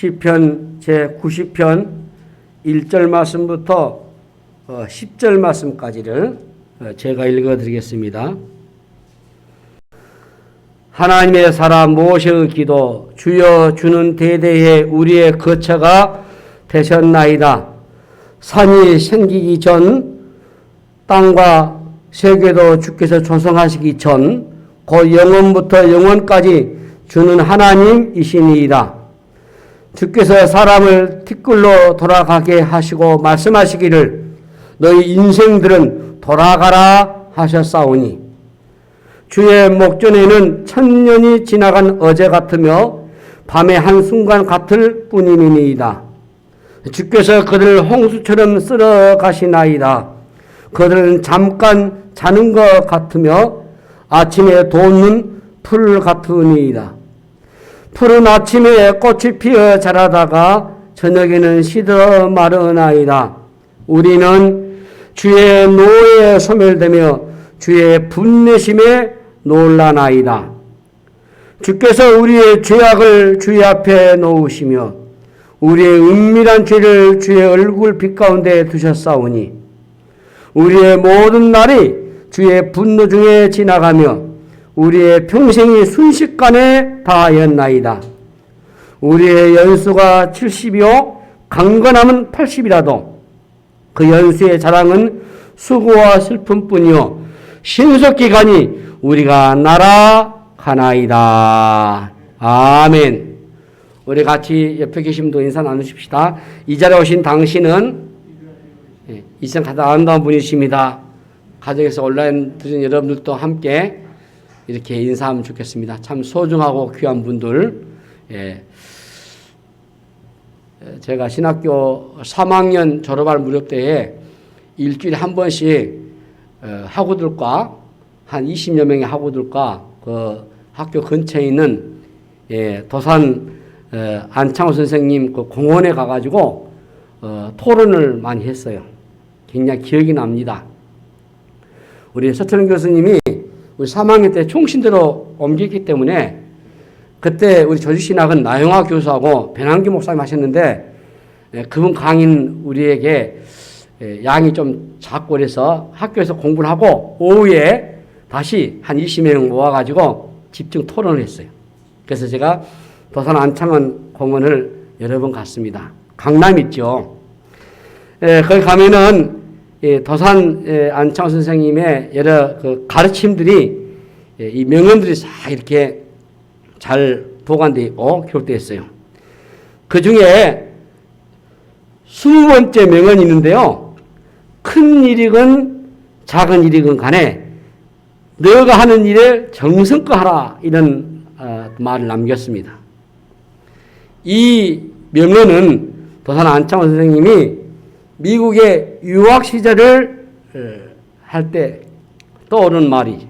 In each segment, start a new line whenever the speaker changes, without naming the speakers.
시편 제90편 1절 말씀부터 10절 말씀까지를 제가 읽어드리겠습니다. 하나님의 사람 모세의 기도. 주여, 주는 대대에 우리의 거처가 되셨나이다. 산이 생기기 전, 땅과 세계도 주께서 조성하시기 전, 곧 영원부터 영원까지 주는 하나님이시니이다. 주께서 사람을 티끌로 돌아가게 하시고 말씀하시기를 너희 인생들은 돌아가라 하셨사오니, 주의 목전에는 천년이 지나간 어제 같으며 밤의 한순간 같을 뿐이니이다. 주께서 그들을 홍수처럼 쓸어 가시나이다. 그들은 잠깐 자는 것 같으며 아침에 돋는 풀 같으니이다. 푸른 아침에 꽃이 피어 자라다가 저녁에는 시들어 마르나이다. 우리는 주의 노에 소멸되며 주의 분내심에 놀라나이다. 주께서 우리의 죄악을 주의 앞에 놓으시며 우리의 은밀한 죄를 주의 얼굴 빛 가운데 두셨사오니, 우리의 모든 날이 주의 분노 중에 지나가며 우리의 평생이 순식간에 다하였나이다. 우리의 연수가 70이요 강건함은 80이라도 그 연수의 자랑은 수고와 슬픔뿐이요 신속히 가니 우리가 날아가나이다. 아멘. 우리 같이 옆에 계신 분도 인사 나누십시다. 이 자리에 오신 당신은 이 세상 가장 아름다운 분이십니다. 가정에서 온라인 들은 여러분들도 함께 이렇게 인사하면 좋겠습니다. 참 소중하고 귀한 분들. 제가 신학교 3학년 졸업할 무렵 때에 일주일에 한 번씩 학우들과 한 20여 명의 학우들과 그 학교 근처에 있는 도산 안창호 선생님 그 공원에 가가지고 토론을 많이 했어요. 굉장히 기억이 납니다. 우리 서철은 교수님이 우리 3학년 때 총신대로 옮겼기 때문에 그때 우리 조지신학은 나영화 교수하고 변한기 목사님 하셨는데 그분 강의는 우리에게 양이 좀 작고 그래서 학교에서 공부를 하고 오후에 다시 한 20명 모아가지고 집중 토론을 했어요. 그래서 제가 도산 안창원 공원을 여러 번 갔습니다. 강남 있죠. 거기 가면은 도산 안창원 선생님의 여러 그 가르침들이 이 명언들이 다 이렇게 잘 보관되어 있고 기록되어 있어요. 그 중에 20번째 명언이 있는데요. 큰 일이건 작은 일이건 간에 너가 하는 일에 정성껏 하라, 이런 말을 남겼습니다. 이 명언은 도산 안창원 선생님이 미국의 유학 시절을 할 때 떠오른 말이,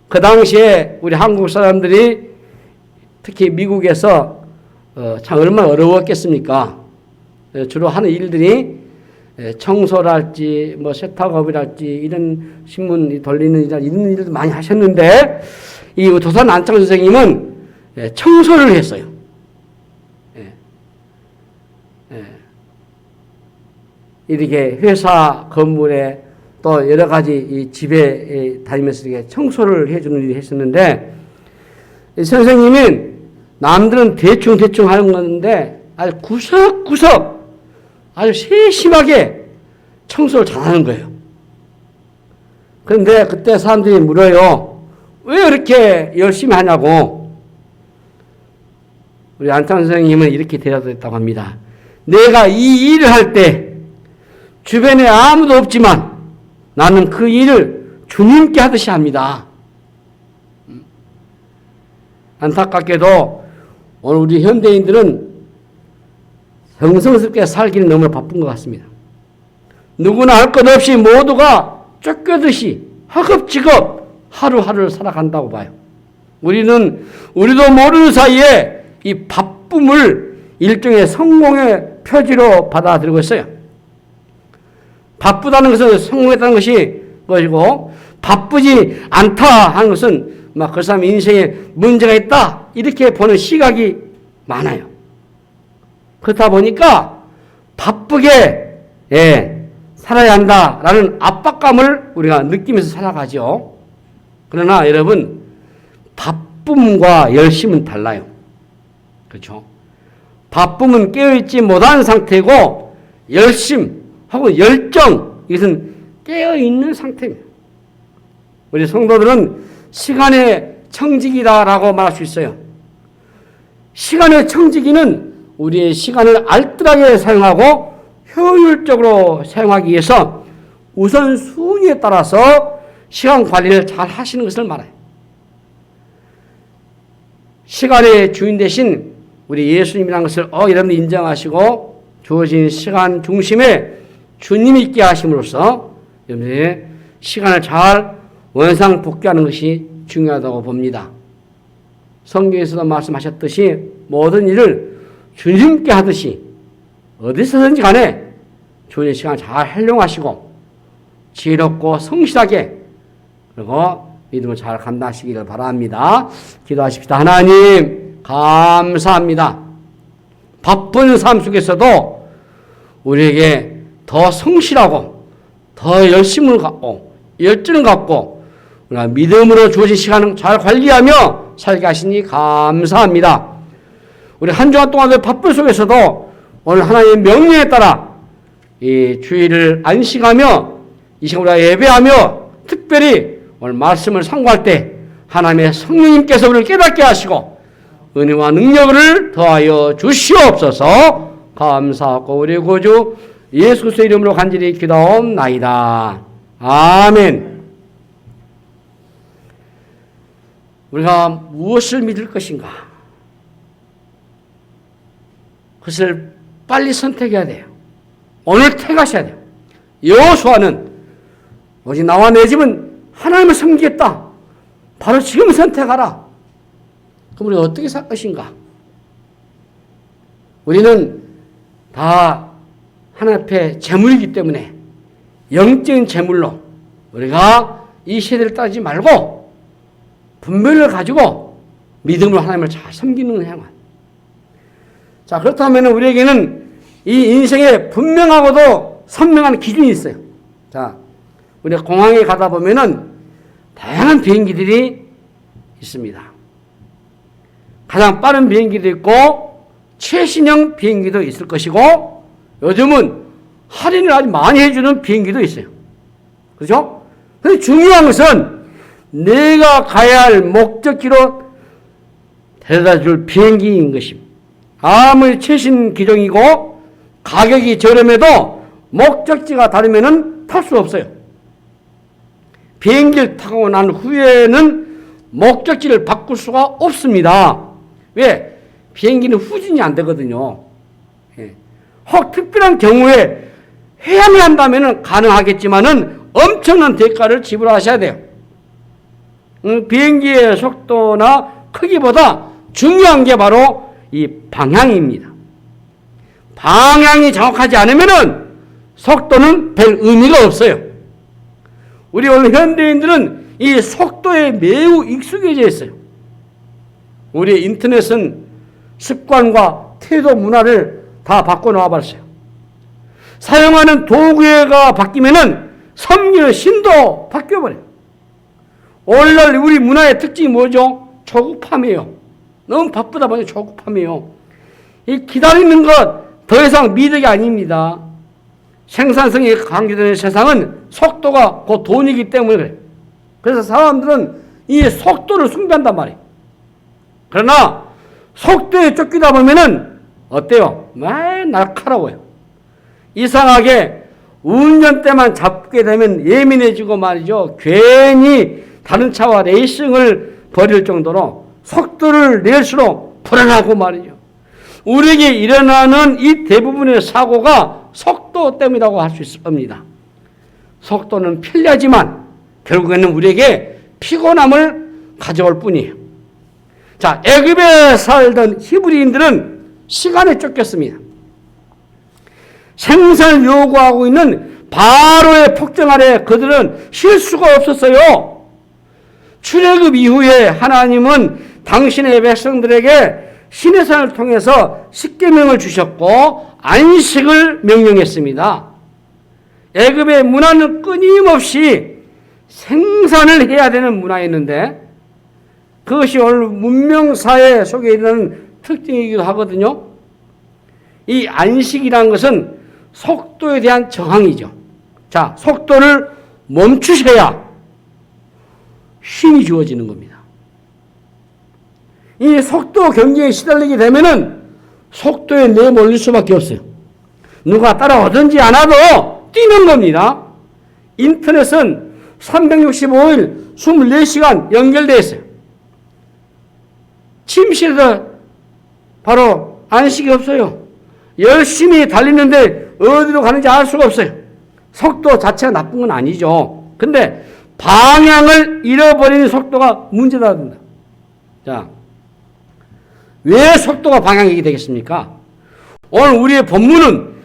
그 당시에 우리 한국 사람들이 특히 미국에서 참 얼마나 어려웠겠습니까? 주로 하는 일들이 청소랄지 뭐 세탁업이랄지 이런 신문 돌리는 일, 이런 일도 많이 하셨는데 이 도산 안창원 선생님은 청소를 했어요. 이렇게 회사 건물에 또 여러 가지 이 집에 다니면서 이렇게 청소를 해주는 일을 했었는데, 선생님은 남들은 대충 하는 건데 아주 구석구석 아주 세심하게 청소를 잘하는 거예요. 그런데 그때 사람들이 물어요. 왜 이렇게 열심히 하냐고. 우리 안창원 선생님은 이렇게 대답했다고 합니다. 내가 이 일을 할 때 주변에 아무도 없지만 나는 그 일을 주님께 하듯이 합니다. 안타깝게도 오늘 우리 현대인들은 정성스럽게 살기는 너무 바쁜 것 같습니다. 누구나 할 것 없이 모두가 쫓겨듯이 허겁지겁 하루하루를 살아간다고 봐요. 우리도 모르는 사이에 이 바쁨을 일종의 성공의 표지로 받아들이고 있어요. 바쁘다는 것은 성공했다는 것이 것이고, 바쁘지 않다 하는 것은 막 그 사람 인생에 문제가 있다, 이렇게 보는 시각이 많아요. 그렇다 보니까 바쁘게 살아야 한다라는 압박감을 우리가 느끼면서 살아가죠. 그러나 여러분, 바쁨과 열심은 달라요. 그렇죠? 바쁨은 깨어있지 못한 상태고 열심 혹은 열정, 이것은 깨어있는 상태입니다. 우리 성도들은 시간의 청지기다라고 말할 수 있어요. 시간의 청지기는 우리의 시간을 알뜰하게 사용하고 효율적으로 사용하기 위해서 우선순위에 따라서 시간 관리를 잘 하시는 것을 말해요. 시간의 주인 대신 우리 예수님이라는 것을 여러분이 인정하시고 주어진 시간 중심에 주님이 있게 하심으로써 여러분의 시간을 잘 원상복귀하는 것이 중요하다고 봅니다. 성경에서도 말씀하셨듯이 모든 일을 주님께 하듯이 어디서든지 간에 주님의 시간을 잘 활용하시고 지혜롭고 성실하게 그리고 믿음을 잘 감당하시기를 바랍니다. 기도하십시다. 하나님 감사합니다. 바쁜 삶 속에서도 우리에게 더 성실하고 더 열심을 갖고 열정을 갖고 우리가 믿음으로 주어진 시간을 잘 관리하며 살게 하시니 감사합니다. 우리 한 주간 동안 바쁜 속에서도 오늘 하나님의 명령에 따라 이 주일을 안식하며 이 시간 우리가 예배하며 특별히 오늘 말씀을 상고할 때 하나님의 성령님께서 우리를 깨닫게 하시고 은혜와 능력을 더하여 주시옵소서. 감사하고 우리 구주 예수 그리스도의 이름으로 간절히 기도하옵나이다. 아멘. 우리가 무엇을 믿을 것인가? 그것을 빨리 선택해야 돼요. 오늘 택하셔야 돼요. 여호수아는 오직 나와 내 집은 하나님을 섬기겠다. 바로 지금 선택하라. 그럼 우리가 어떻게 살 것인가? 우리는 다 하나님 앞에 재물이기 때문에 영적인 재물로 우리가 이 세대를 따지지 말고 분별을 가지고 믿음으로 하나님을 잘 섬기는 행한. 자, 그렇다면 우리에게는 이 인생에 분명하고도 선명한 기준이 있어요. 자, 우리가 공항에 가다 보면은 다양한 비행기들이 있습니다. 가장 빠른 비행기도 있고 최신형 비행기도 있을 것이고 요즘은 할인을 아주 많이 해주는 비행기도 있어요. 그렇죠? 근데 중요한 것은 내가 가야 할 목적지로 데려다 줄 비행기인 것입니다. 아무리 최신 기종이고 가격이 저렴해도 목적지가 다르면 탈 수 없어요. 비행기를 타고 난 후에는 목적지를 바꿀 수가 없습니다. 왜? 비행기는 후진이 안 되거든요. 혹 특별한 경우에 해야만 한다면 가능하겠지만은 엄청난 대가를 지불하셔야 돼요. 비행기의 속도나 크기보다 중요한 게 바로 이 방향입니다. 방향이 정확하지 않으면은 속도는 별 의미가 없어요. 우리 오늘 현대인들은 이 속도에 매우 익숙해져 있어요. 우리 인터넷은 습관과 태도 문화를 다 바꿔놓아 버렸어요. 사용하는 도구가 바뀌면은 섬기는 신도 바뀌어버려요. 오늘날 우리 문화의 특징이 뭐죠? 조급함이에요. 너무 바쁘다 보니 조급함이에요. 이 기다리는 것 더 이상 미덕이 아닙니다. 생산성이 강조되는 세상은 속도가 곧 돈이기 때문에 그래요. 그래서 사람들은 이 속도를 숭배한단 말이에요. 그러나 속도에 쫓기다 보면은 어때요? 날카로워요. 이상하게 운전대만 잡게 되면 예민해지고 말이죠. 괜히 다른 차와 레이싱을 벌일 정도로 속도를 낼수록 불안하고 말이죠. 우리에게 일어나는 이 대부분의 사고가 속도 때문이라고 할 수 있을 겁니다. 속도는 편리하지만 결국에는 우리에게 피곤함을 가져올 뿐이에요. 자, 애굽에 살던 히브리인들은 시간에 쫓겼습니다. 생산을 요구하고 있는 바로의 폭정 아래 그들은 쉴 수가 없었어요. 출애굽 이후에 하나님은 당신의 백성들에게 시내산을 통해서 십계명을 주셨고 안식을 명령했습니다. 애굽의 문화는 끊임없이 생산을 해야 되는 문화였는데 그것이 오늘 문명사회 속에 있는 특징이기도 하거든요. 이 안식이라는 것은 속도에 대한 저항이죠. 자, 속도를 멈추셔야 쉼이 주어지는 겁니다. 이 속도 경쟁에 시달리게 되면은 속도에 내몰릴 수밖에 없어요. 누가 따라오든지 않아도 뛰는 겁니다. 인터넷은 365일 24시간 연결되어 있어요. 침실에서 바로 안식이 없어요. 열심히 달리는데 어디로 가는지 알 수가 없어요. 속도 자체가 나쁜 건 아니죠. 근데 방향을 잃어버리는 속도가 문제다. 자, 왜 속도가 방향이 되겠습니까? 오늘 우리의 본문은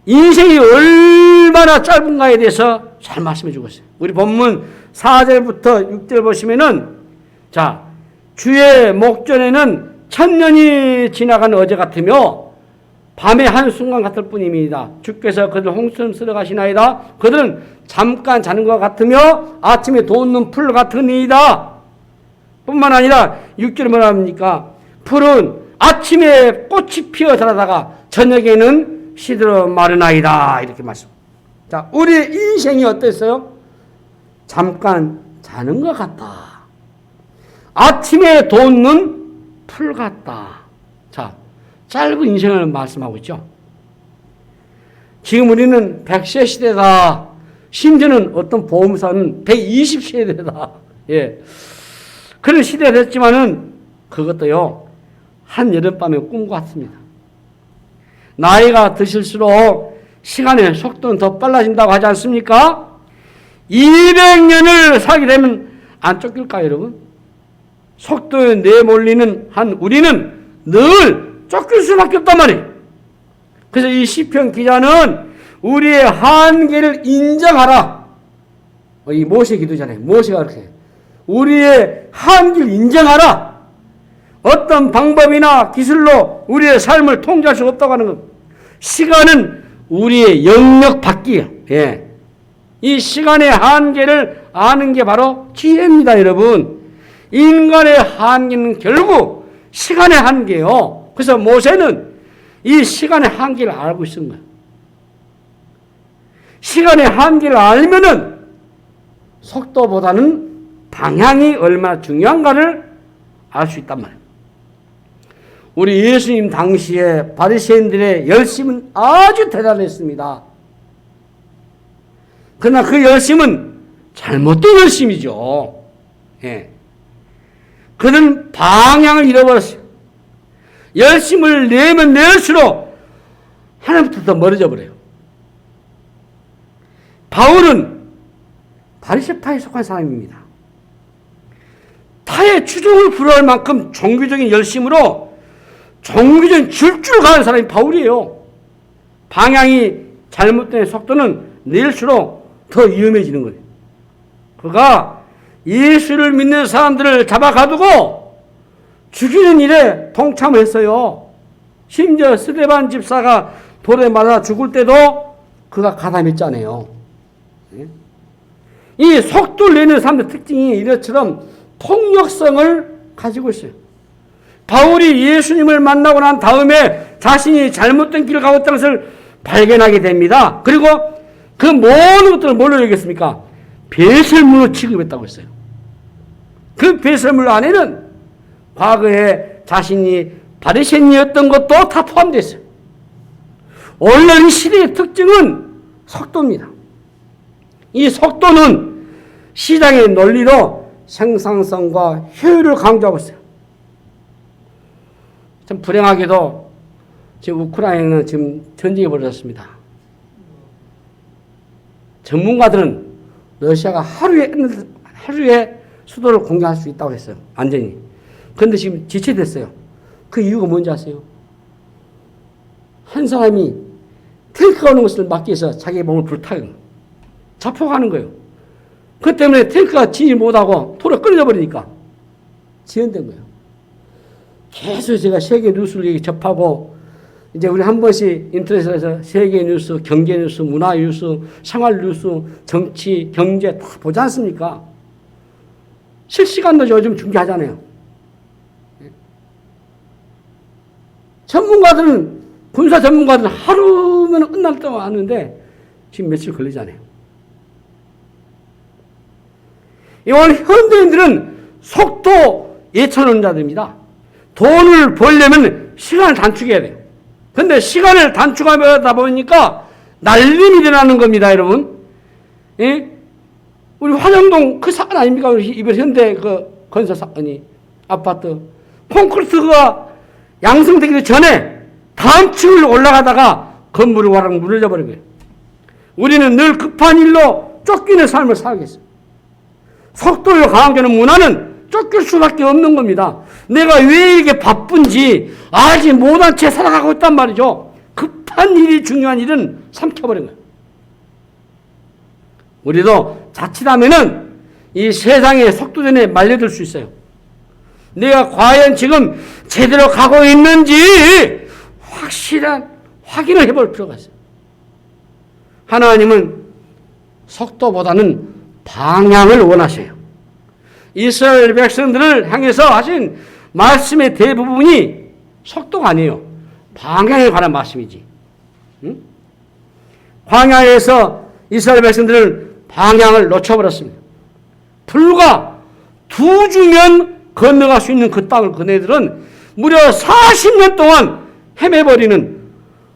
인생이 얼마나 짧은가에 대해서 잘 말씀해 주고 있어요. 우리 본문 4절부터 6절 보시면은, 자, 주의 목전에는 천년이 지나간 어제 같으며 밤의 한순간 같을 뿐입니다. 주께서 그들 홍수처럼 쓸어 가시나이다. 그들은 잠깐 자는 것 같으며 아침에 돋는 풀 같으니이다. 뿐만 아니라 6절에 뭐라 합니까? 풀은 아침에 꽃이 피어 자라다가 저녁에는 시들어 마르나이다. 이렇게 말씀. 자, 우리의 인생이 어땠어요? 잠깐 자는 것 같다. 아침에 돋는 풀 같다. 자, 짧은 인생을 말씀하고 있죠. 지금 우리는 100세 시대다. 심지어는 어떤 보험사는 120세대다. 예. 그런 시대가 됐지만은 그것도요, 한 여름밤의 꿈 같습니다. 나이가 드실수록 시간의 속도는 더 빨라진다고 하지 않습니까? 200년을 살게 되면 안 쫓길까요, 여러분? 속도에 내몰리는 한 우리는 늘 쫓길 수밖에 없단 말이에요. 그래서 이 시편 기자는 우리의 한계를 인정하라. 이 모세 기도잖아요. 모세가 그렇게 우리의 한계를 인정하라. 어떤 방법이나 기술로 우리의 삶을 통제할 수 없다고 하는 것. 시간은 우리의 영역 밖이에요. 예. 이 시간의 한계를 아는 게 바로 지혜입니다, 여러분. 인간의 한계는 결국 시간의 한계예요. 그래서 모세는 이 시간의 한계를 알고 있는 거예요. 시간의 한계를 알면은 속도보다는 방향이 얼마나 중요한가를 알 수 있단 말이에요. 우리 예수님 당시에 바리새인들의 열심은 아주 대단했습니다. 그러나 그 열심은 잘못된 열심이죠. 예. 그는 방향을 잃어버렸어요. 열심을 내면 낼수록 하나님부터 더 멀어져 버려요. 바울은 바리새파에 속한 사람입니다. 타의 추종을 불허할 만큼 종교적인 열심으로 종교적인 질주를 가는 사람이 바울이에요. 방향이 잘못된 속도는 낼수록 더 위험해지는 거예요. 그가 예수를 믿는 사람들을 잡아가두고 죽이는 일에 동참을 했어요. 심지어 스데반 집사가 돌에 맞아 죽을 때도 그가 가담했잖아요. 이 속도를 내는 사람의 특징이 이것처럼 폭력성을 가지고 있어요. 바울이 예수님을 만나고 난 다음에 자신이 잘못된 길을 가고 있다는 것을 발견하게 됩니다. 그리고 그 모든 것들을 뭘로 얘기했습니까? 배설물로 취급했다고 했어요. 그 배설물 안에는 과거에 자신이 바리새인이었던 것도 다 포함되어 있어요. 오늘날 이 시대의 특징은 속도입니다. 이 속도는 시장의 논리로 생산성과 효율을 강조하고 있어요. 참 불행하게도 지금 우크라이나는 지금 전쟁이 벌어졌습니다. 전문가들은 러시아가 하루에 수도를 공격할 수 있다고 했어요. 완전히. 그런데 지금 지체됐어요. 그 이유가 뭔지 아세요? 한 사람이 탱크가 오는 것을 막기 위해서 자기 몸을 불타요. 자폭하는 거예요. 그 때문에 탱크가 진입 못하고 도로 끊어져 버리니까 지연된 거예요. 계속 제가 세계 뉴스를 접하고 이제 우리 한 번씩 인터넷에서 세계 뉴스, 경제 뉴스, 문화 뉴스, 생활 뉴스, 정치, 경제 다 보지 않습니까? 실시간도 요즘 중계하잖아요. 전문가들은, 군사 전문가들은 하루면 끝날 동안 하는데 지금 며칠 걸리잖아요. 오늘 현대인들은 속도 예천론자들입니다. 돈을 벌려면 시간을 단축해야 돼요. 근데 시간을 단축하다 보니까 날림이 일어나는 겁니다, 여러분. 예? 우리 화정동 그 사건 아닙니까? 이번 현대 그 건설 사건이. 아파트. 콘크리트가 양성되기 전에 다음 층을 올라가다가 건물을 와랑 무너져 버린 거예요. 우리는 늘 급한 일로 쫓기는 삶을 살겠어요. 속도를 강화하는 문화는 쫓길 수밖에 없는 겁니다. 내가 왜 이렇게 바쁜지 알지 못한 채 살아가고 있단 말이죠. 급한 일이 중요한 일은 삼켜버린 거예요. 우리도 자칫하면은 이 세상의 속도전에 말려들 수 있어요. 내가 과연 지금 제대로 가고 있는지 확실한 확인을 해볼 필요가 있어요. 하나님은 속도보다는 방향을 원하셔요. 이스라엘 백성들을 향해서 하신 말씀의 대부분이 속도가 아니에요. 방향에 관한 말씀이지. 응? 광야에서 이스라엘 백성들은 방향을 놓쳐버렸습니다. 불과 2주면 건너갈 수 있는 그 땅을 그네들은 무려 40년 동안 헤매버리는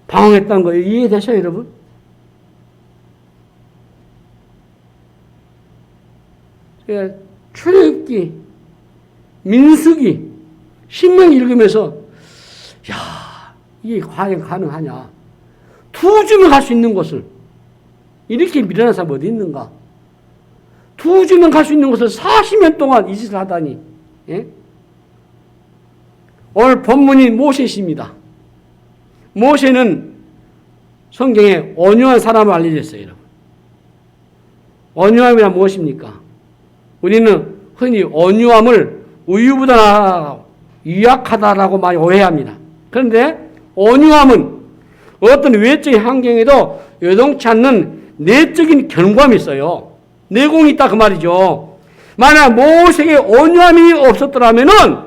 방황했다는 거예요. 이해되셔요, 여러분? 출애굽기, 민수기, 신명 읽으면서 야, 이게 과연 가능하냐? 2주면 갈 수 있는 곳을 이렇게 미련한 사람 어디 있는가? 2주면 갈 수 있는 곳을 40년 동안 이 짓을 하다니. 예? 오늘 본문이 모세입니다. 모세는 성경에 온유한 사람으로 알려져 있어요, 여러분. 온유함이란 무엇입니까? 우리는 흔히 온유함을 우유부단하고 유약하다라고 많이 오해합니다. 그런데 온유함은 어떤 외적인 환경에도 요동치 않는 내적인 견고함이 있어요. 내공이 있다 그 말이죠. 만약 모세에게 온유함이 없었더라면은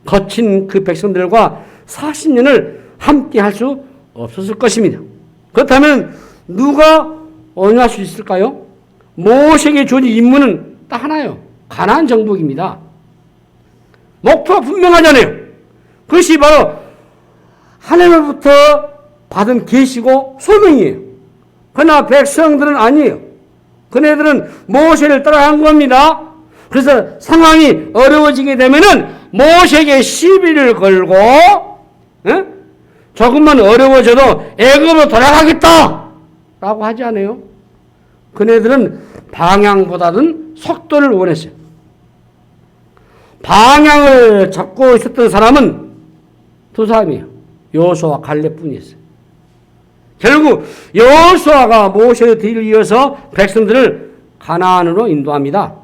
거친 그 백성들과 40년을 함께 할 수 없었을 것입니다. 그렇다면 누가 온유할 수 있을까요? 모세에게 주어진 임무는 딱 하나예요. 가나안 정복입니다. 목표가 분명하잖아요. 그것이 바로 하나님으로부터 받은 계시고 소명이에요. 그러나 백성들은 아니에요. 그네들은 모세를 따라간 겁니다. 그래서 상황이 어려워지게 되면은 모세에게 시비를 걸고, 조금만 어려워져도 애굽으로 돌아가겠다라고 하지 않아요? 그네들은 방향보다는 속도를 원했어요. 방향을 잡고 있었던 사람은 두 사람이에요. 여호수아와 갈렙뿐이었어요. 결국 여호수아가 모세의 뒤를 이어서 백성들을 가나안으로 인도합니다.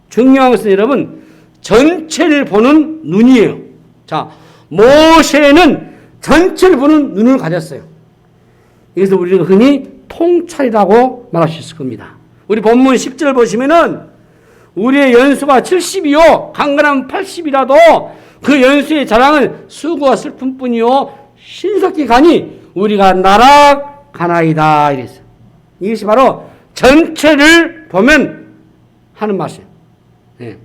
중요한 것은 여러분 전체를 보는 눈이에요. 자, 모세는 전체를 보는 눈을 가졌어요. 그래서 우리는 흔히 통찰이라고 말할 수 있을 겁니다. 우리 본문 10절 보시면은 우리의 연수가 70이요 강건하면 80이라도 그 연수의 자랑은 수고와 슬픔뿐이요 신속히 가니 우리가 날아가나이다 이랬어요. 이것이 바로 전체를 보면 하는 말이에요. 네.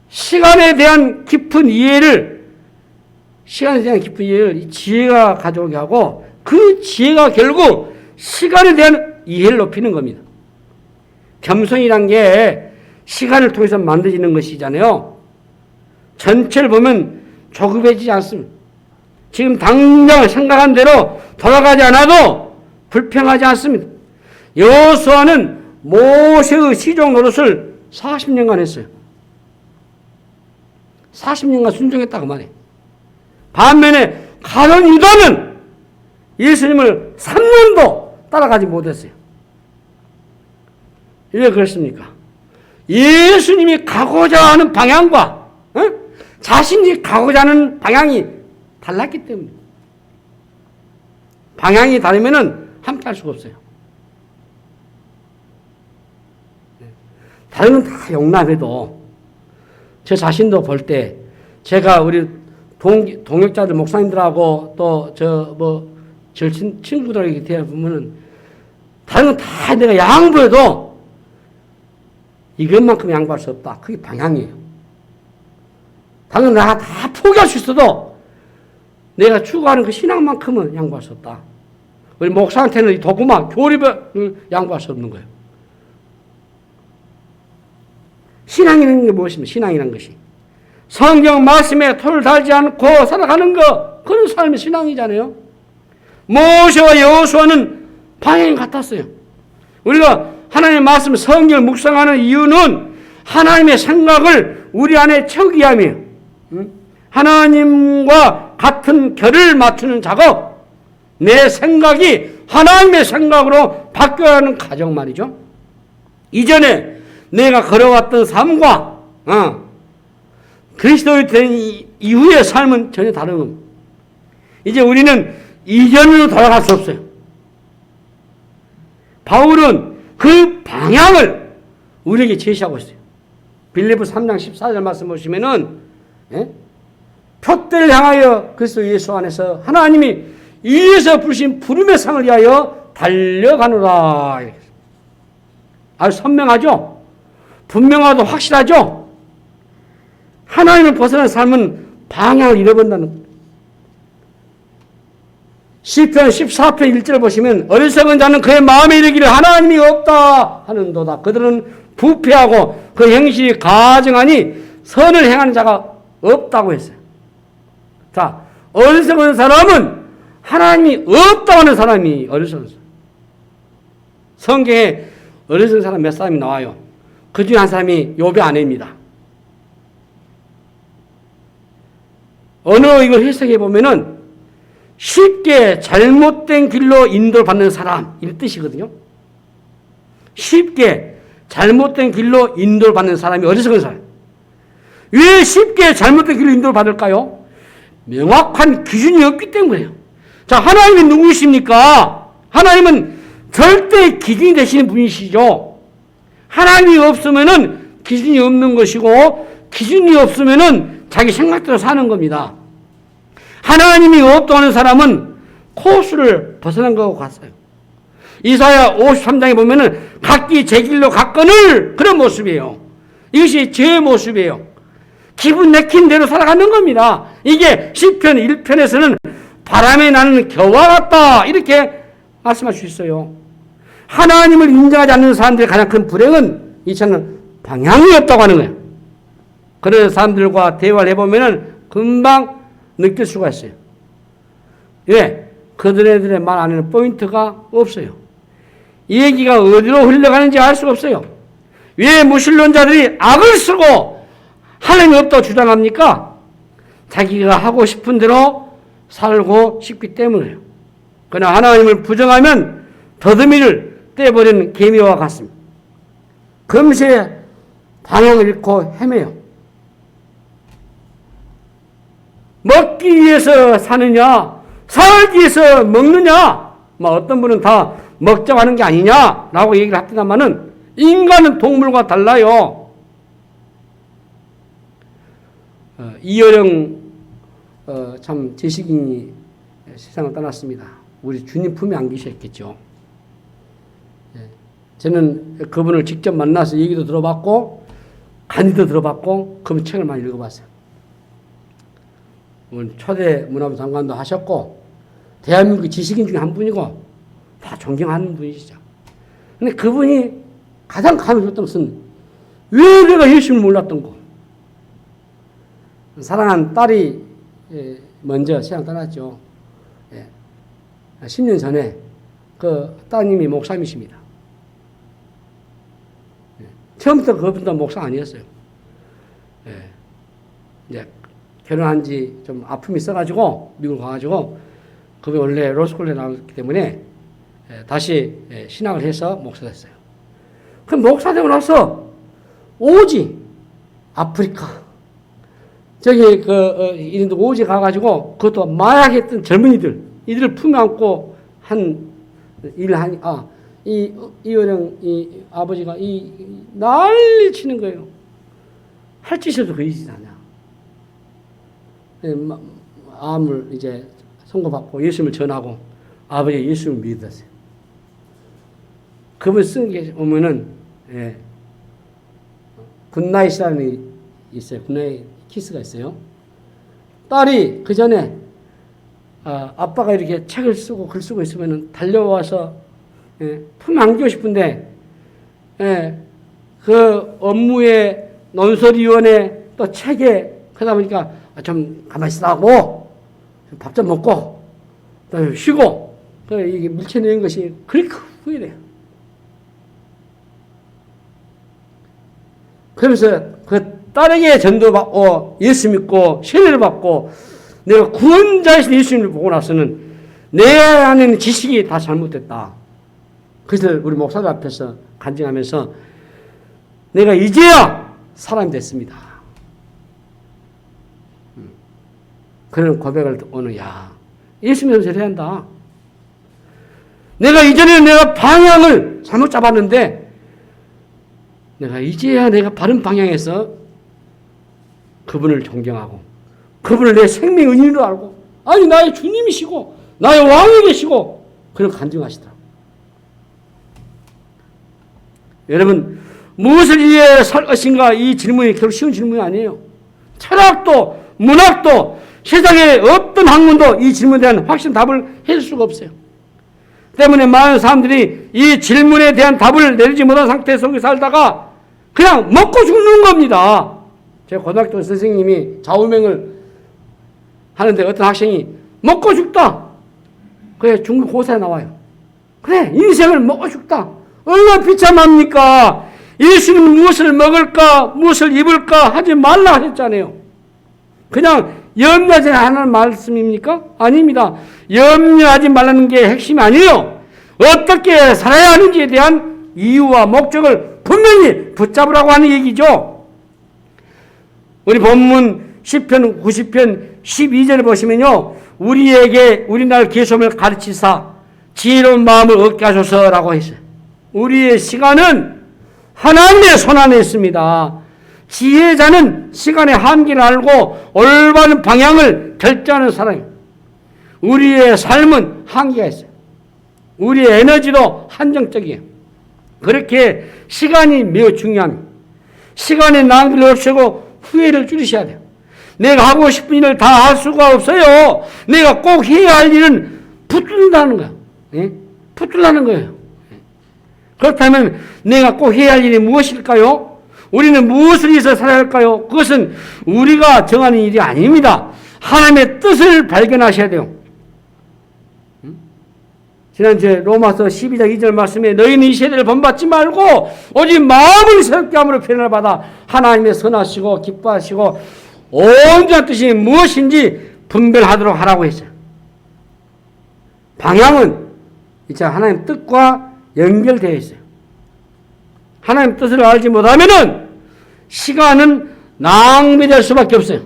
시간에 대한 깊은 이해를 이 지혜가 가져오게 하고 그 지혜가 결국 시간에 대한 이해를 높이는 겁니다. 겸손이란 게 시간을 통해서 만들어지는 것이잖아요. 전체를 보면 조급해지지 않습니다. 지금 당장 생각한 대로 돌아가지 않아도 불평하지 않습니다. 여호수아는 모세의 시종 노릇을 40년간 했어요. 40년간 순종했다고 말해. 반면에 가룟 유다는 예수님을 3년도 따라가지 못했어요. 왜 그렇습니까? 예수님이 가고자 하는 방향과 자신이 가고자 하는 방향이 달랐기 때문에. 방향이 다르면은 함께 할 수가 없어요. 다른 건 다 용납해도 저 자신도 볼 때 제가 우리 동역자들 목사님들하고 또 친구들에게 대해 보면은 다른 건 다 내가 양보해도 이것만큼 양보할 수 없다. 그게 방향이에요. 다른 건 내가 다 포기할 수 있어도 내가 추구하는 그 신앙만큼은 양보할 수 없다. 우리 목사한테는 이 도구마, 교리를 양보할 수 없는 거예요. 신앙이라는 게 무엇입니까? 신앙이라는 것이 성경 말씀에 토를 달지 않고 살아가는 거, 그런 삶이 신앙이잖아요. 모세와 여호수아는 방향이 같았어요. 우리가 하나님의 말씀, 성경을 묵상하는 이유는 하나님의 생각을 우리 안에 채우기 위함이에요. 하나님과 같은 결을 맞추는 작업, 내 생각이 하나님의 생각으로 바뀌어야 하는 과정 말이죠. 이전에 내가 걸어왔던 삶과 그리스도의 된 이후의 삶은 전혀 다른 겁니다. 이제 우리는 이전으로 돌아갈 수 없어요. 바울은 그 방향을 우리에게 제시하고 있어요. 빌립보 3장 14절 말씀 보시면은 표대를 향하여 그리스도 예수 안에서 하나님이 위에서 부르신 부름의 상을 위하여 달려가노라. 아주 선명하죠? 분명하고 확실하죠? 하나님을 벗어난 삶은 방향을 잃어버린다는 거예요. 시편 14편 1절 보시면 어리석은 자는 그의 마음에 이르기를 하나님이 없다 하는도다. 그들은 부패하고 그 행실이 가증하니 선을 행하는 자가 없다고 했어요. 자, 어리석은 사람은 하나님이 없다고 하는 사람이 어리석은 사람. 성경에 어리석은 사람 몇 사람이 나와요. 그 중에 한 사람이 욥의 아내입니다. 어느 이걸 해석해 보면은 쉽게 잘못된 길로 인도받는 사람, 이 뜻이거든요. 쉽게 잘못된 길로 인도받는 사람이 어리석은 사람. 왜 쉽게 잘못된 길로 인도받을까요? 명확한 기준이 없기 때문이에요. 자, 하나님이 누구십니까? 하나님은 절대 기준이 되시는 분이시죠. 하나님이 없으면은 기준이 없는 것이고, 기준이 없으면은 자기 생각대로 사는 겁니다. 하나님이 없다고 하는 사람은 코스를 벗어난 것과 같아요. 이사야 53장에 보면은 각기 제 길로 갔거늘 그런 모습이에요. 이것이 제 모습이에요. 기분 내킨 대로 살아가는 겁니다. 이게 시편 1편에서는 바람에 나는 겨와 같다 이렇게 말씀할 수 있어요. 하나님을 인정하지 않는 사람들의 가장 큰 불행은 이처럼 방향이 없다고 하는 거예요. 그런 사람들과 대화를 해보면은 금방 느낄 수가 있어요. 왜? 그들의 말 안에는 포인트가 없어요. 이 얘기가 어디로 흘러가는지 알 수가 없어요. 왜 무신론자들이 악을 쓰고 하나님이 없다고 주장합니까? 자기가 하고 싶은 대로 살고 싶기 때문이에요. 그러나 하나님을 부정하면 더듬이를 떼버리는 개미와 같습니다. 금세 방향을 잃고 헤매요. 먹기 위해서 사느냐, 살기 위해서 먹느냐, 어떤 분은 다 먹자고 하는 게 아니냐라고 얘기를 합니다만은 인간은 동물과 달라요. 이어령 참 지식인이 세상을 떠났습니다. 우리 주님 품에 안 계셨겠죠. 저는 그분을 직접 만나서 얘기도 들어봤고 강의도 들어봤고 그분 책을 많이 읽어봤어요. 초대 문화부 장관도 하셨고 대한민국 지식인 중에 한 분이고 다 존경하는 분이시죠. 근데 그분이 가장 감이 좋았던 것은 왜 내가 예수님을 몰랐던 거. 사랑한 딸이 먼저 세상 떠났죠. 10년 전에 그 따님이 목사님이십니다. 처음부터 그분도 목사 아니었어요. 이제 결혼한 지 좀 아픔이 있어가지고 미국 가가지고 그분이 원래 로스쿨에 나왔기 때문에 다시 신학을 해서 목사 됐어요. 그럼 목사 되고 나서 오지 아프리카 저기 이런 오지 가가지고 그것도 마약했던 젊은이들 이들을 품에 안고 한 일을 하니 이어령 이 아버지가 난리 치는 거예요. 할 짓에도 그 짓 하냐. 암을 이제 선고받고 예수님을 전하고 아버지가 예수님을 믿었어요. 그분 쓴 게 보면은 굿나잇 시라는 있어요. 굿나잇 키스가 있어요. 딸이 그 전에 아빠가 이렇게 책을 쓰고 글 쓰고 있으면은 달려와서 품에 안기고 싶은데 그 업무에 논설위원회 또 책에 그러다 보니까 좀 가만히 있으라고 밥 좀 먹고 또 쉬고 이게 물쳐내는 것이 그렇게 후회돼요. 그러면서 그 딸에게 전도받고 예수 믿고 세례를 받고 내가 구원자이신 예수님을 보고 나서는 내 안에는 지식이 다 잘못됐다. 그래서 우리 목사들 앞에서 간증하면서 내가 이제야 사람이 됐습니다. 그런 고백을 오늘 예수님을 세례 한다. 내가 이전에 내가 방향을 잘못 잡았는데 내가 이제야 내가 바른 방향에서 그분을 존경하고 그분을 내 생명 은인으로 알고 아니 나의 주님이시고 나의 왕이 되시고 그런 간증하시더라고요. 여러분 무엇을 위해 살 것인가 이 질문이 결국 쉬운 질문이 아니에요. 철학도 문학도 세상에 어떤 학문도 이 질문에 대한 확실한 답을 해줄 수가 없어요. 때문에 많은 사람들이 이 질문에 대한 답을 내리지 못한 상태 속에 살다가 그냥 먹고 죽는 겁니다. 제 고등학교 선생님이 좌우명을 하는데 어떤 학생이 먹고 죽다. 그래 중국 고사에 나와요. 그래 인생을 먹고 죽다. 얼마나 비참합니까? 예수님은 무엇을 먹을까 무엇을 입을까 하지 말라 하셨잖아요. 그냥 염려하지 않는 말씀입니까? 아닙니다. 염려하지 말라는 게 핵심이 아니에요. 어떻게 살아야 하는지에 대한 이유와 목적을 분명히 붙잡으라고 하는 얘기죠. 우리 본문 10편 90편 12절에 보시면요. 우리날 계속을 가르치사 지혜로운 마음을 얻게 하소서라고 했어요. 우리의 시간은 하나님의 손 안에 있습니다. 지혜자는 시간의 한계를 알고 올바른 방향을 결정하는 사람이에요. 우리의 삶은 한계가 있어요. 우리의 에너지도 한정적이에요. 그렇게 시간이 매우 중요합니다. 시간의 낭비를 없애고 후회를 줄이셔야 돼요. 내가 하고 싶은 일을 다 할 수가 없어요. 내가 꼭 해야 할 일은 붙들다는 거예요. 붙들라는 거예요. 그렇다면 내가 꼭 해야 할 일이 무엇일까요? 우리는 무엇을 위해서 살아야 할까요? 그것은 우리가 정하는 일이 아닙니다. 하나님의 뜻을 발견하셔야 돼요. 지난주에 로마서 12장 2절 말씀에 너희는 이 세대를 본받지 말고 오직 마음을 새롭게 함으로 표현을 받아 하나님의 선하시고 기뻐하시고 온전한 뜻이 무엇인지 분별하도록 하라고 했어요. 방향은 이제 하나님 뜻과 연결되어 있어요. 하나님 뜻을 알지 못하면은 시간은 낭비될 수밖에 없어요.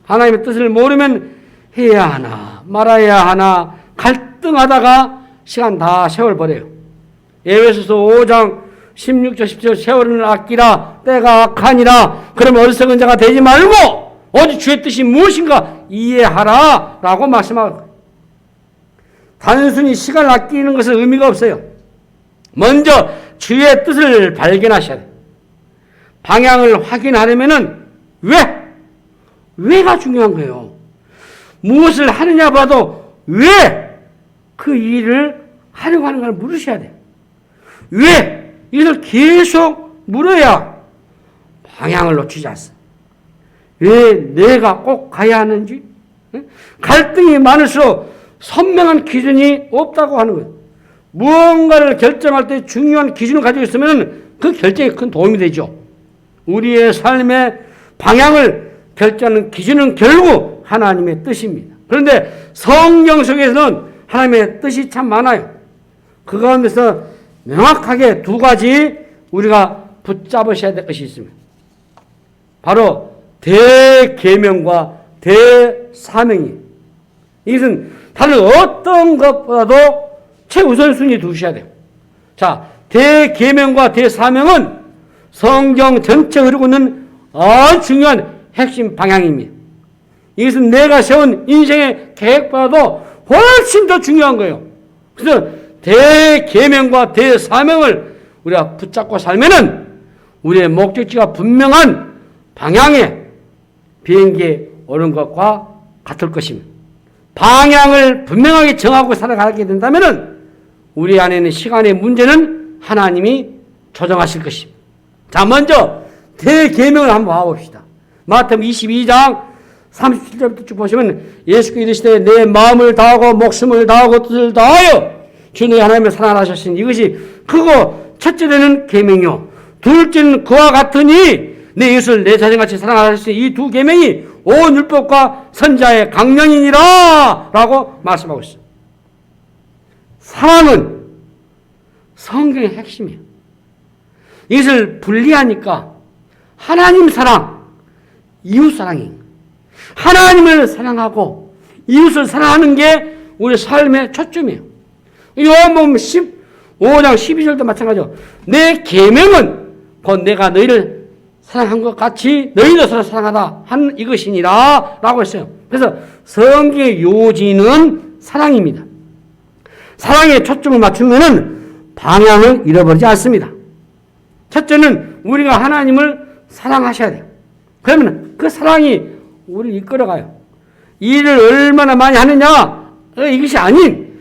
하나님의 뜻을 모르면 해야 하나 말아야 하나 갈등하다가 시간 다 세월버려요. 에베소서 5장 16절 17절 세월을 아끼라 때가 악하니라. 그러면 어리석은 자가 되지 말고 오직 주의 뜻이 무엇인가 이해하라 라고 말씀하고 단순히 시간을 아끼는 것은 의미가 없어요. 먼저 주의 뜻을 발견하셔야 돼요. 방향을 확인하려면은 왜가 중요한 거예요. 무엇을 하느냐 봐도 왜 그 일을 하려고 하는 걸 물으셔야 돼요. 왜? 이걸 계속 물어야 방향을 놓치지 않습니다. 왜 내가 꼭 가야 하는지? 갈등이 많을수록 선명한 기준이 없다고 하는 거예요. 무언가를 결정할 때 중요한 기준을 가지고 있으면 그 결정에 큰 도움이 되죠. 우리의 삶의 방향을 결정하는 기준은 결국 하나님의 뜻입니다. 그런데 성경 속에서는 하나님의 뜻이 참 많아요. 그 가운데서 명확하게 두 가지 우리가 붙잡으셔야 될 것이 있습니다. 바로 대계명과 대사명이에요. 이것은 다른 어떤 것보다도 최우선순위 두셔야 돼요. 자, 대계명과 대사명은 성경 전체 흐르고 있는 아주 중요한 핵심 방향입니다. 이것은 내가 세운 인생의 계획보다도 훨씬 더 중요한 거예요. 그래서 대계명과 대사명을 우리가 붙잡고 살면은 우리의 목적지가 분명한 방향의 비행기에 오른 것과 같을 것입니다. 방향을 분명하게 정하고 살아가게 된다면은 우리 안에 있는 시간의 문제는 하나님이 조정하실 것입니다. 자, 먼저 대계명을 한번 봐봅시다. 마태복음 22장 37절부터 쭉 보시면 예수께서 이르시되 내 마음을 다하고 목숨을 다하고 뜻을 다하여 주 너희 하나님을 사랑하셨으니 이것이 크고 첫째는 계명이요 둘째는 그와 같으니 내 이웃을 내 자신같이 사랑하셨으니 이 두 계명이 온 율법과 선지자의 강령이니라 라고 말씀하고 있어요. 사랑은 성경의 핵심이에요. 이것을 분리하니까 하나님 사랑, 이웃 사랑이 하나님을 사랑하고 이웃을 사랑하는 게 우리 삶의 초점이에요. 요한복음 15장 12절도 마찬가지죠. 내 계명은 곧 내가 너희를 사랑한 것 같이 너희도 서로 사랑하다 한 이것이니라 라고 했어요. 그래서 성경의 요지는 사랑입니다. 사랑에 초점을 맞추면 방향을 잃어버리지 않습니다. 첫째는 우리가 하나님을 사랑하셔야 돼요. 그러면 그 사랑이 우리를 이끌어가요. 일을 얼마나 많이 하느냐 이것이 아닌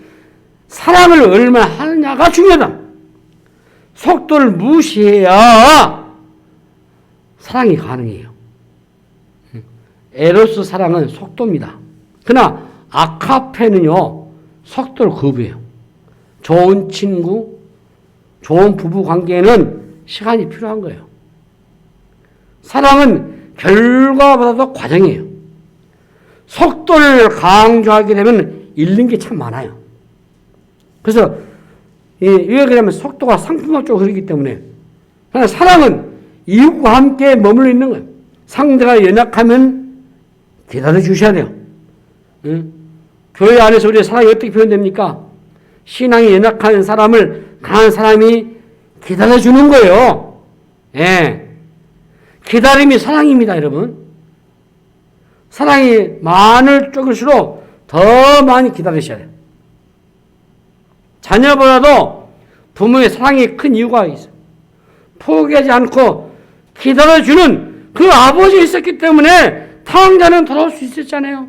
사랑을 얼마나 하느냐가 중요하다. 속도를 무시해야 사랑이 가능해요. 에로스 사랑은 속도입니다. 그러나 아카페는요 속도를 거부해요. 좋은 친구, 좋은 부부 관계에는 시간이 필요한 거예요. 사랑은 결과보다도 과정이에요. 속도를 강조하게 되면 잃는 게 참 많아요. 그래서 왜 그러냐면 속도가 상품학적으로 흐르기 때문에 사랑은 이웃과 함께 머물러 있는 거예요. 상대가 연약하면 기다려 주셔야 돼요. 교회 안에서 우리의 사랑이 어떻게 표현됩니까? 신앙이 연약한 사람을 강한 사람이 기다려 주는 거예요. 예. 기다림이 사랑입니다, 여러분. 사랑이 많을 쪽일수록 더 많이 기다리셔야 돼요. 자녀보다도 부모의 사랑이 큰 이유가 있어요. 포기하지 않고 기다려주는 그 아버지가 있었기 때문에 탕자는 돌아올 수 있었잖아요.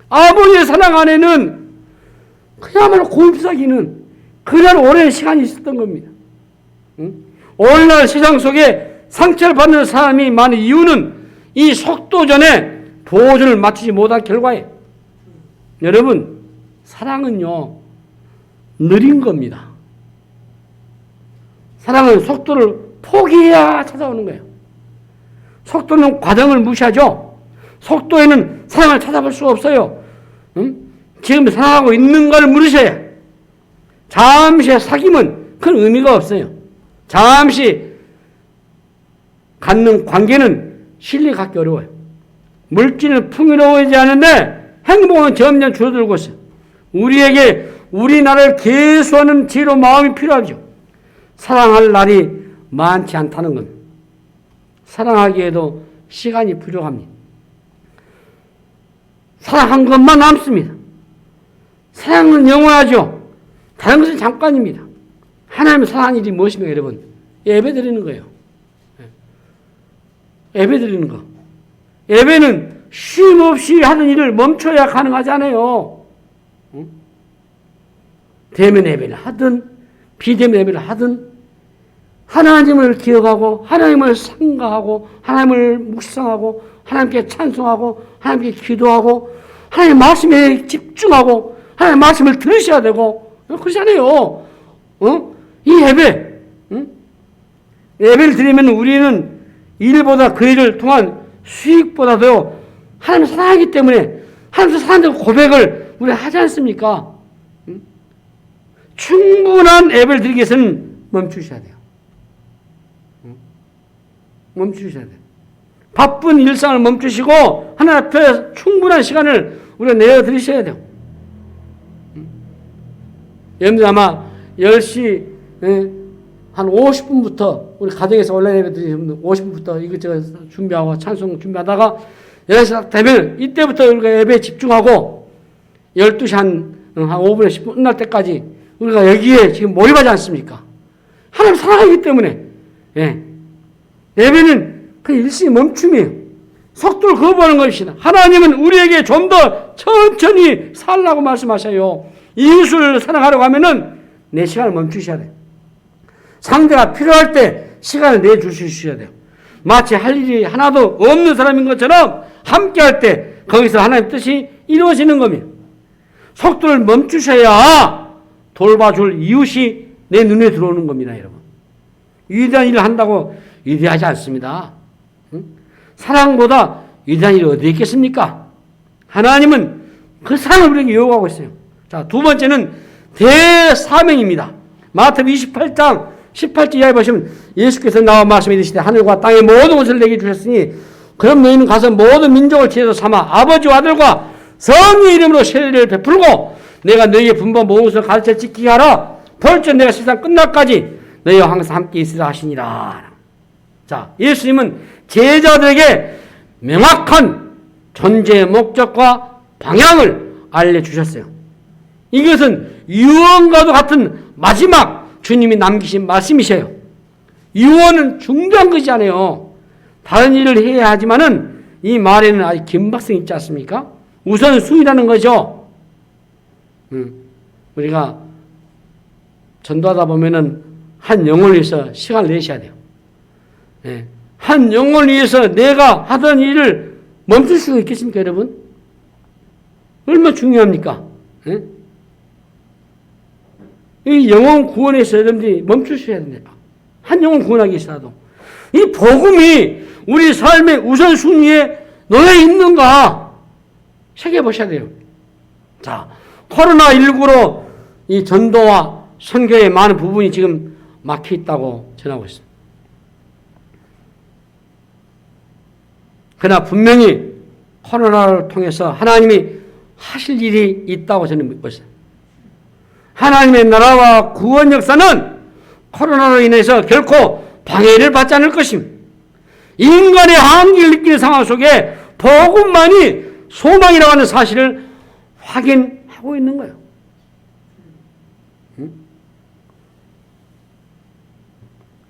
아버지의 사랑 안에는 그야말로 곱사기는 그날 오랜 시간이 있었던 겁니다. 오늘날 세상 속에 상처를 받는 사람이 많은 이유는 이 속도전에 보조를 맞추지 못한 결과예요. 여러분, 사랑은요, 느린 겁니다. 사랑은 속도를 포기해야 찾아오는 거예요. 속도는 과정을 무시하죠. 속도에는 사랑을 찾아볼 수가 없어요. 지금 사랑하고 있는 걸 물으셔야 해요. 잠시의 사귐은 큰 의미가 없어요. 잠시 갖는 관계는 신뢰 갖기 어려워요. 물질은 풍요로워지지 않은데 행복은 점점 줄어들고 있어요. 우리에게 우리나라를 계수하는 지혜로 마음이 필요하죠. 사랑할 날이 많지 않다는 건 사랑하기에도 시간이 부족합니다. 사랑한 것만 남습니다. 사랑은 영원하죠. 다른 것은 잠깐입니다. 하나님을 사랑하는 일이 무엇입니까, 여러분? 예배 드리는 거예요. 예배 드리는 거. 예배는 쉼 없이 하는 일을 멈춰야 가능하잖아요. 대면 예배를 하든 비대면 예배를 하든 하나님을 기억하고 하나님을 상가하고 하나님을 묵상하고 하나님께 찬송하고 하나님께 기도하고 하나님의 말씀에 집중하고 하나님의 말씀을 들으셔야 되고 그러잖아요. 이 예배 예배를 드리면 우리는 일보다 그 일을 통한 수익보다도 하나님을 사랑하기 때문에 하나님을 사랑한다고 고백을 우리가 하지 않습니까? 충분한 예배를 드리기 위해서는 멈추셔야 돼요. 멈추셔야 돼요. 바쁜 일상을 멈추시고 하나님 앞에 충분한 시간을 우리가 내어드리셔야 돼요. 여러분들 아마 10시 한 50분부터 우리 가정에서 온라인 예배 드리시면 50분부터 이것저것 준비하고 찬송 준비하다가 11시 딱 되면 이때부터 우리가 예배에 집중하고 12시 한 5분에 10분 끝날 때까지 우리가 여기에 지금 몰입하지 않습니까? 하나님 사랑하기 때문에 예배는 그 일시 멈춤이에요. 속도를 거부하는 것입니다. 하나님은 우리에게 좀 더 천천히 살라고 말씀하셔요. 이웃을 사랑하려고 하면은 내 시간을 멈추셔야 돼요. 상대가 필요할 때 시간을 내주셔야 돼요. 마치 할 일이 하나도 없는 사람인 것처럼 함께 할 때 거기서 하나님 뜻이 이루어지는 겁니다. 속도를 멈추셔야 돌봐줄 이웃이 내 눈에 들어오는 겁니다, 여러분. 위대한 일을 한다고 위대하지 않습니다. 사랑보다 위대한 일이 어디 있겠습니까? 하나님은 그 사랑을 우리에게 요구하고 있어요. 자, 두 번째는 대사명입니다. 마태복음 28장 18절 이하에 보시면 예수께서 나와 말씀해 주시되 하늘과 땅의 모든 것을 내게 주셨으니 그럼 너희는 가서 모든 민족을 지혜로 삼아 아버지와 아들과 성령의 이름으로 세례를 베풀고 내가 너희의 분부한 모든 것을 가르쳐 지키게 하라. 벌써 내가 세상 끝날까지 너희와 항상 함께 있으라 하시니라. 자, 예수님은 제자들에게 명확한 존재의 목적과 방향을 알려주셨어요. 이것은 유언과도 같은 마지막 주님이 남기신 말씀이셔요. 유언은 중요한 것이 아니에요. 다른 일을 해야 하지만은 이 말에는 아주 긴박성이 있지 않습니까? 우선순위라는 거죠. 우리가 전도하다 보면은 한 영혼을 위해서 시간을 내셔야 돼요. 한 영혼을 위해서 내가 하던 일을 멈출 수가 있겠습니까, 여러분? 얼마나 중요합니까? 이 영혼 구원에서 여러분들이 멈추셔야 됩니다. 한 영혼 구원하기 위해서라도. 이 복음이 우리 삶의 우선순위에 놓여 있는가 새겨보셔야 돼요. 자, 코로나19로 이 전도와 선교의 많은 부분이 지금 막혀 있다고 전하고 있습니다. 그러나 분명히 코로나를 통해서 하나님이 하실 일이 있다고 저는 믿고 있어요. 하나님의 나라와 구원 역사는 코로나로 인해서 결코 방해를 받지 않을 것입니다. 인간의 한계를 느끼는 상황 속에 복음만이 소망이라고 하는 사실을 확인하고 있는 거예요.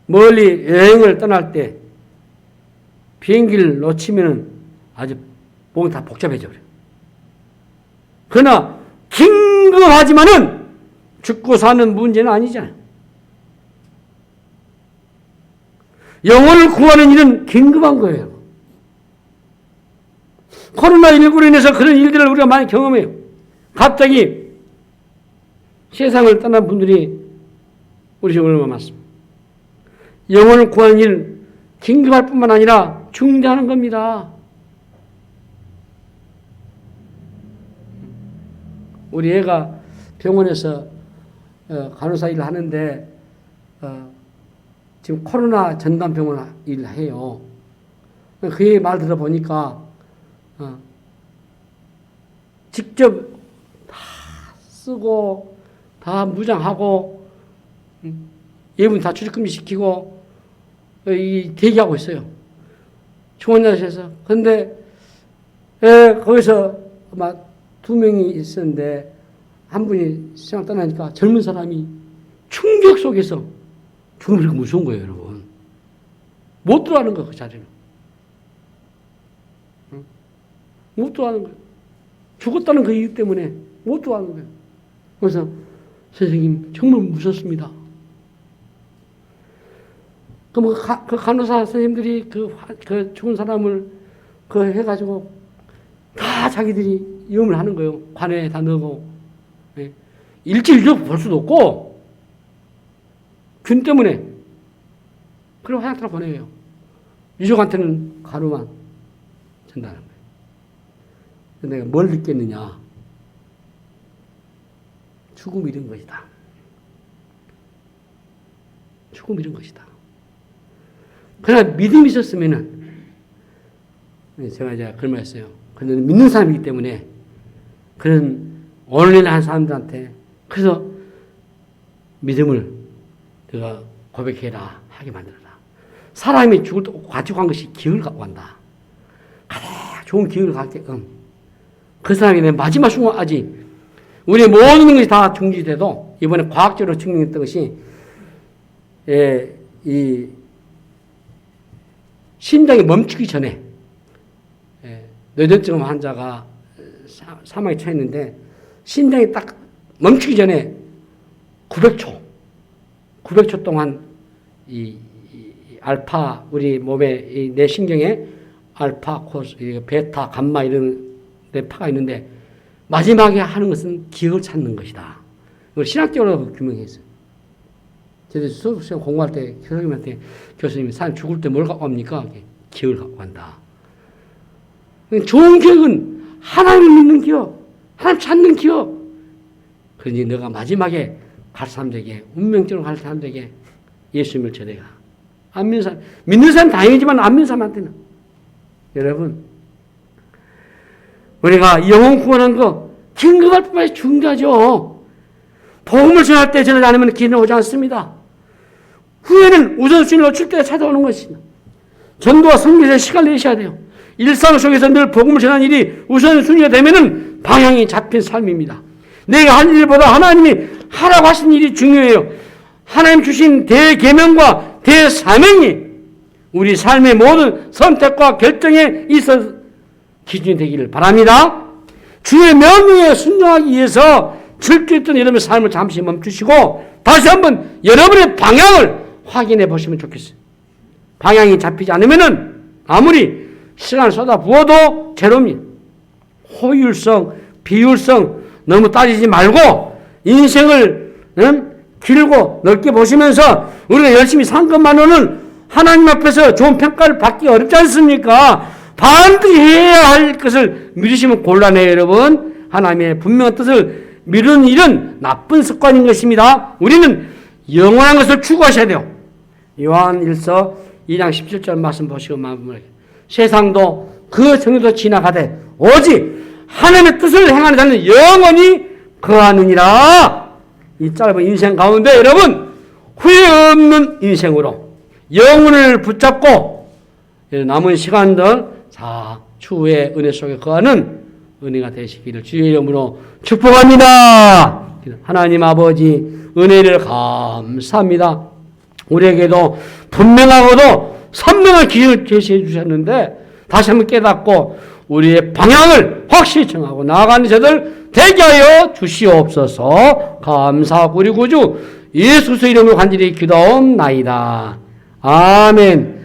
멀리 여행을 떠날 때 비행기를 놓치면 아주 몸이 다 복잡해져 버려요. 그러나 긴급하지만은 죽고 사는 문제는 아니잖아요. 영혼을 구하는 일은 긴급한 거예요. 코로나19로 인해서 그런 일들을 우리가 많이 경험해요. 갑자기 세상을 떠난 분들이 우리 중에 얼마나 많습니다. 영혼을 구하는 일은 긴급할 뿐만 아니라 중대한 겁니다. 우리 애가 병원에서 간호사 일을 하는데 지금 코로나 전담병원 일을 해요. 그의 말 들어보니까 직접 다 쓰고 다 무장하고 예분 다 출입금지시키고 대기하고 있어요. 중환자실에서. 그런데 거기서 아마 2명이 있었는데 한 분이 세상 떠나니까 젊은 사람이 충격 속에서 죽음이 그렇게 무서운 거예요, 여러분. 못 들어가는 거예요, 그 자리는. 못 들어가는 거예요. 죽었다는 그 이유 때문에 못 들어가는 거예요. 그래서 선생님 정말 무섭습니다. 그 간호사 선생님들이 그 죽은 사람을 해가지고 다 자기들이 위험을 하는 거예요. 관에 다 넣고. 일주일도 볼 수도 없고, 균 때문에. 그럼 화약터로 보내요. 유족한테는 가루만 전달하는 거예요. 근데 내가 뭘 느꼈느냐. 죽음 이런 것이다. 죽음 이런 것이다. 그러나 믿음이 있었으면은 제가 이제 그런 말 했어요. 그런데 믿는 사람이기 때문에 그런 온라인한 사람들한테 그래서 믿음을 내가 고백해라 하게 만들어라. 사람이 죽을 때 가지고 간 것이 기억을 갖고 간다. 가장 좋은 기억을 갖게끔 그 사람이 내 마지막 순간까지 우리의 모든 것이 다 중지돼도 이번에 과학적으로 증명했던 것이 이 심장이 멈추기 전에 뇌전증 환자가 사망에 처했는데 심장이 딱 멈추기 전에 900초 동안 이 알파 우리 몸에 내 신경에 알파, 코스, 베타, 감마 이런 뇌파가 있는데 마지막에 하는 것은 기억을 찾는 것이다. 이걸 신학적으로 규명했어요. 제가 수업시간 공부할 때 교수님한테 교수님이 사람 죽을 때 뭘 갖고 갑니까? 기억을 갖고 간다. 좋은 기억은 하나님을 믿는 기억, 하나님 찾는 기억. 그러니 너가 마지막에 갈 사람들에게 운명적으로 갈 사람들에게 예수님을 전해가. 안 믿는 사람, 믿는 사람 다행이지만 안 믿는 사람한테는 여러분 우리가 영혼 구원한 거 긴급할 뿐만 중요하죠. 복음을 전할 때 전하지 않으면 기회는 오지 않습니다. 후회는 우선순위를 놓칠 때 찾아오는 것입니다. 전도와 성교에 시간을 내셔야 돼요. 일상 속에서 늘 복음을 전하는 일이 우선순위가 되면은 방향이 잡힌 삶입니다. 내가 할 일보다 하나님이 하라고 하신 일이 중요해요. 하나님 주신 대계명과 대사명이 우리 삶의 모든 선택과 결정에 있어 기준이 되기를 바랍니다. 주의 명령에 순종하기 위해서 즐겼던 여러분의 삶을 잠시 멈추시고 다시 한번 여러분의 방향을 확인해 보시면 좋겠어요. 방향이 잡히지 않으면은 아무리 시간을 쏟아 부어도 제로입니다. 호율성, 비율성 너무 따지지 말고 인생을 길고 넓게 보시면서 우리가 열심히 산 것만으로는 하나님 앞에서 좋은 평가를 받기 어렵지 않습니까? 반드시 해야 할 것을 미루시면 곤란해요, 여러분. 하나님의 분명한 뜻을 미루는 일은 나쁜 습관인 것입니다. 우리는 영원한 것을 추구하셔야 돼요. 요한 1서 2장 17절 말씀 보시고 마무리. 세상도 그 정도도 지나가되 오직 하나님의 뜻을 행하는 자는 영원히 거하느니라. 이 짧은 인생 가운데 여러분 후회 없는 인생으로 영혼을 붙잡고 남은 시간들 추후의 은혜 속에 거하는 은혜가 되시기를 주의 이름으로 축복합니다. 하나님 아버지 은혜를 감사합니다. 우리에게도 분명하고도 선명한 기준을 제시해 주셨는데 다시 한번 깨닫고 우리의 방향을 확실히 정하고 나아가는 저들 되게 하여 주시옵소서. 감사하고 우리 구주 예수 그리스도 이름으로 간절히 기도하옵나이다. 아멘.